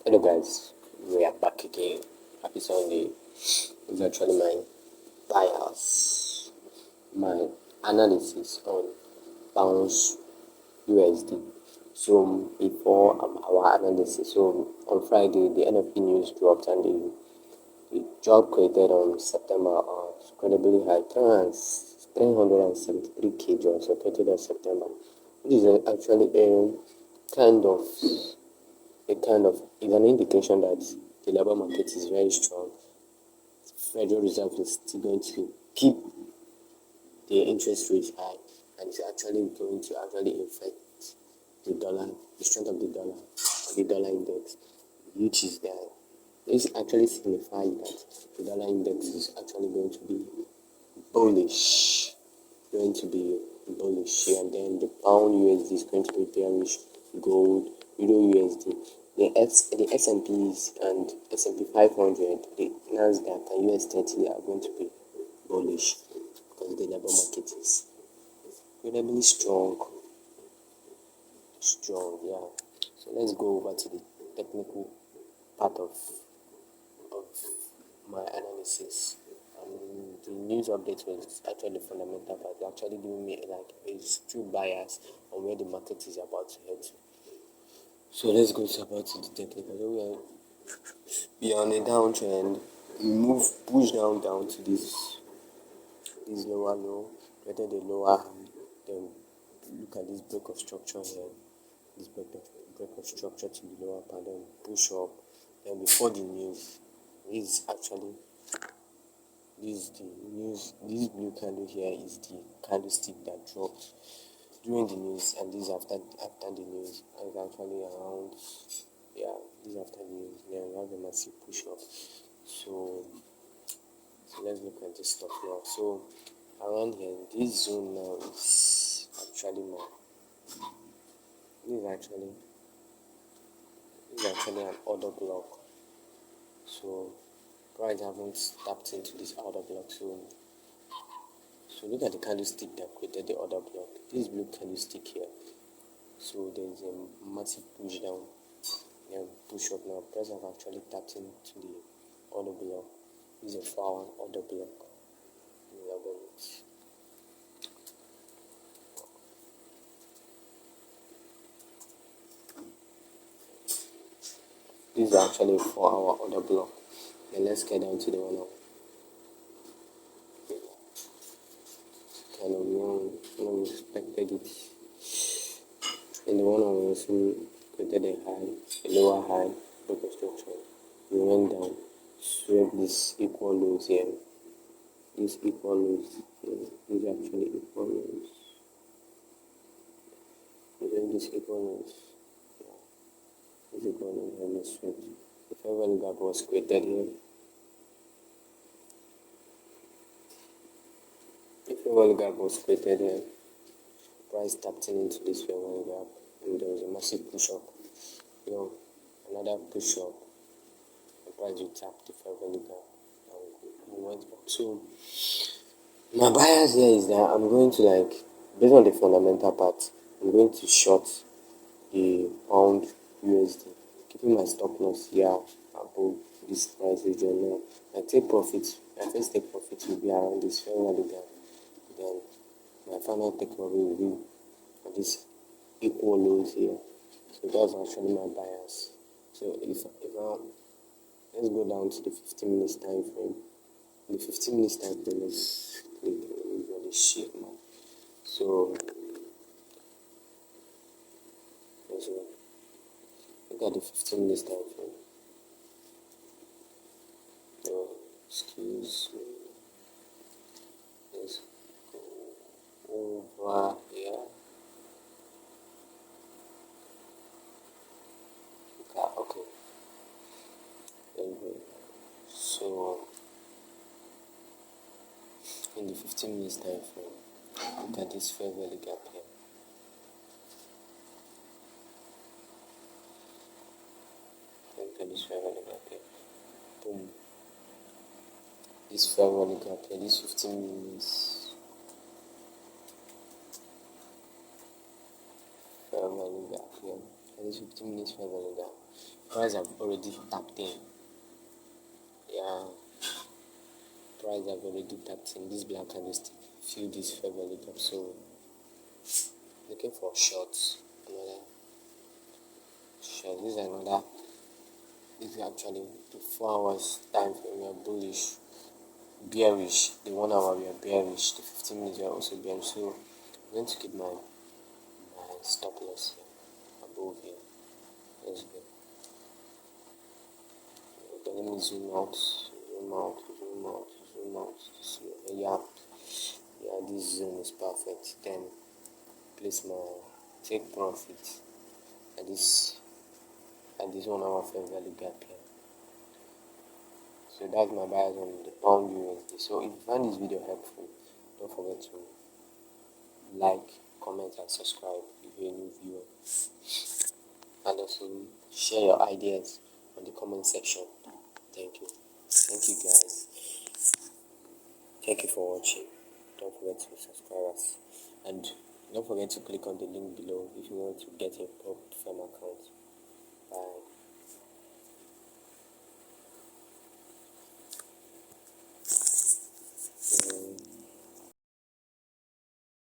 Hello guys, we are back again. Happy Sunday. It's actually my bias, my analysis on bounce USD. So before our analysis, so on Friday the NFP news dropped and the job created on September was incredibly high, 373k jobs were created on September, which is actually is an indication that the labor market is very strong. Federal Reserve is still going to keep the interest rates high, and it's actually going to affect the dollar, the strength of the dollar index, which is that this actually signifies that the dollar index is actually going to be bullish, and then the pound USD is going to be bearish, gold, euro USD. The S&Ps and S&P 500, the Nasdaq and US 30 they are going to be bullish because the labor market is incredibly strong, yeah. So let's go over to the technical part of my analysis. The news update was actually fundamental, but it's actually giving me like a true bias on where the market is about to head to. So let's go about to the technical. So we are on a downtrend. We push down to this lower low, created a lower high. Then look at this break of structure here. This break of structure to the lower part, then push up. Then before the news, this blue candle here is the candlestick that dropped during the news, and this after the news. And it's actually around, this after the news. Then we have a massive push up. So let's look at this stuff here. So around here, this zone now is actually an order block. So price haven't tapped into this order block. So look at the candlestick that created the order block. This blue candlestick here. So there's a massive push down and push up now. Price have actually tapped into the order block. This is a 4-hour order block. This is actually a 4-hour order block. Then let's get down to the 1 hour. Kind of we expected it. In the 1 hour, we also created a lower high, break of structure. We went down, swept this equal lows here. These equal lows here. These are actually equal lows. We went this equal lows. This equal lows and this swept. The fair value gap was created here. Price tapped into this fair value gap, and there was a massive push up. Another push up. The price will tap the fair value gap and we went up. So my bias here is that I'm going to based on the fundamental part, I'm going to short the pound USD, keeping my stop loss here above this price region now. My first take profit will be around this fair value gap. Then my final take profit will be at this equal lows here. So that's actually my bias. So if let's go down to the 15 minutes time frame. The 15 minutes time frame is really shit, man. So let's look at the 15 minutes time frame. Excuse me. Let's go over here. Okay. So in the 15 minutes time frame, look at this fair value gap here. Look at this fair value gap here. Boom. This fair value gap here, this 15 minutes fair value gap here. And this 15 minutes fair value gap. Price have already tapped in. Yeah, price have already tapped in. This black candlestick feel this favorably up. So looking for shorts. Another short. This is another. This is actually the 4 hours time frame. We are bullish, bearish. The 1 hour we are bearish. The 15 minutes we are also bearish. So I'm going to keep my stop loss here above here. Let's go. Okay, let me zoom out, zoom out, zoom out, zoom out. Yeah, this zone is perfect. Then place my take profit at this 1 hour fair value gap here. So that's my bias on the pound USD. So if you find this video helpful, don't forget to like, comment, and subscribe if you're a new viewer, and also share your ideas on the comment section. Thank you guys. Thank you for watching. Don't forget to subscribe us, and don't forget to click on the link below if you want to get a prop firm account. Bye.